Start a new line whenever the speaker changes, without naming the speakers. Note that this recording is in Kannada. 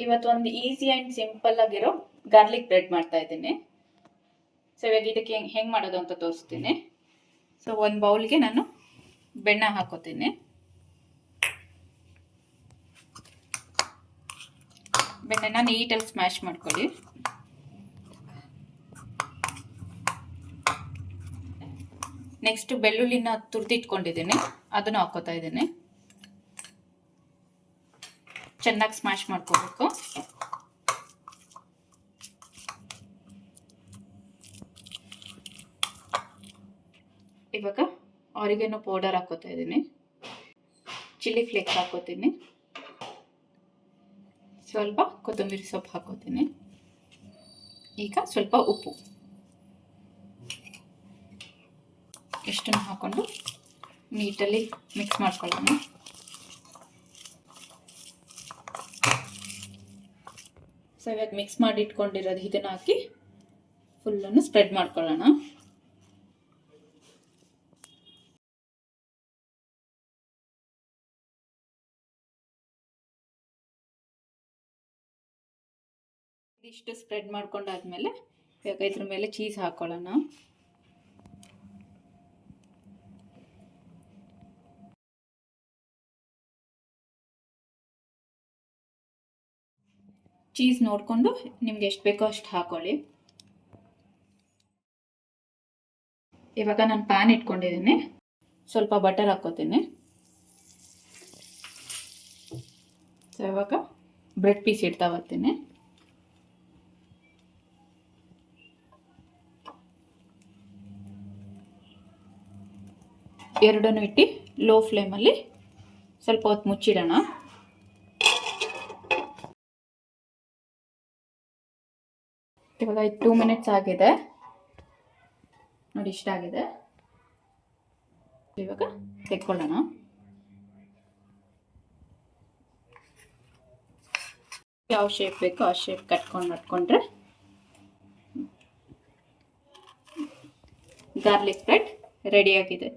ಇವತ್ತು ಒಂದು ಈಸಿ ಆ್ಯಂಡ್ ಸಿಂಪಲ್ ಆಗಿರೋ ಗಾರ್ಲಿಕ್ ಬ್ರೆಡ್ ಮಾಡ್ತಾ ಇದ್ದೀನಿ. ಸೊ ಇವಾಗ ಇದಕ್ಕೆ ಹೆಂಗೆ ಮಾಡೋದು ಅಂತ ತೋರಿಸ್ತೀನಿ. ಸೊ ಒಂದು ಬೌಲ್ಗೆ ನಾನು ಬೆಣ್ಣೆ ಹಾಕೋತೀನಿ. ಬೆಣ್ಣೆನ ನೀಟಾಗಿ ಸ್ಮ್ಯಾಶ್ ಮಾಡ್ಕೊಳ್ಳಿ. ನೆಕ್ಸ್ಟ್ ಬೆಳ್ಳುಳ್ಳಿನ ತುರಿದಿಟ್ಕೊಂಡಿದ್ದೀನಿ, ಅದನ್ನು ಹಾಕೋತಾ ಇದ್ದೀನಿ. ಚೆನ್ನಾಗಿ ಸ್ಮ್ಯಾಶ್ ಮಾಡ್ಕೋಬೇಕು. ಇವಾಗ ಆರಿಗೆನೋ ಪೌಡರ್ ಹಾಕೋತಾ ಇದ್ದೀನಿ, ಚಿಲ್ಲಿ ಫ್ಲೇಕ್ಸ್ ಹಾಕೋತೀನಿ, ಸ್ವಲ್ಪ ಕೊತ್ತಂಬರಿ ಸೊಪ್ಪು ಹಾಕೋತೀನಿ. ಈಗ ಸ್ವಲ್ಪ ಉಪ್ಪು ಇಷ್ಟನ್ನು ಹಾಕೊಂಡು ನೀಟಲ್ಲಿ ಮಿಕ್ಸ್ ಮಾಡ್ಕೊಳ್ಳೋಣ. ಸೊ ಇವಾಗ ಮಿಕ್ಸ್ ಮಾಡಿ ಇಟ್ಕೊಂಡಿರೋದು ಇದನ್ನು ಹಾಕಿ ಫುಲ್ಲನ್ನು ಸ್ಪ್ರೆಡ್ ಮಾಡ್ಕೊಳ್ಳೋಣ. ಇದಿಷ್ಟು ಸ್ಪ್ರೆಡ್ ಮಾಡ್ಕೊಂಡಾದ್ಮೇಲೆ ಇವಾಗ ಇದ್ರ ಮೇಲೆ ಚೀಸ್ ಹಾಕೊಳ್ಳೋಣ. ಚೀಸ್ ನೋಡಿಕೊಂಡು ನಿಮ್ಗೆ ಎಷ್ಟು ಬೇಕೋ ಅಷ್ಟು ಹಾಕೊಳ್ಳಿ. ಇವಾಗ ನಾನು ಪ್ಯಾನ್ ಇಟ್ಕೊಂಡಿದ್ದೀನಿ, ಸ್ವಲ್ಪ ಬಟರ್ ಹಾಕೋತೀನಿ. ಸೊ ಇವಾಗ ಬ್ರೆಡ್ ಪೀಸ್ ಇಡ್ತಾ ಬರ್ತೀನಿ. ಎರಡನ್ನು ಇಟ್ಟು ಲೋ ಫ್ಲೇಮಲ್ಲಿ ಸ್ವಲ್ಪ ಹೊತ್ತು ಮುಚ್ಚಿಡೋಣ. ಇವಾಗ 2 ಮಿನಿಟ್ಸ್ ಆಗಿದೆ ನೋಡಿ, ಇಷ್ಟ ಆಗಿದೆ. ಇವಾಗ ತೆಕ್ಕೊಳ್ಳೋಣ. ಯಾವ ಶೇಪ್ ಬೇಕೋ ಆ ಶೇಪ್ ಕಟ್ಕೊಂಡ್ರೆ ಗಾರ್ಲಿಕ್ ಬ್ರೆಡ್ ರೆಡಿಯಾಗಿದೆ.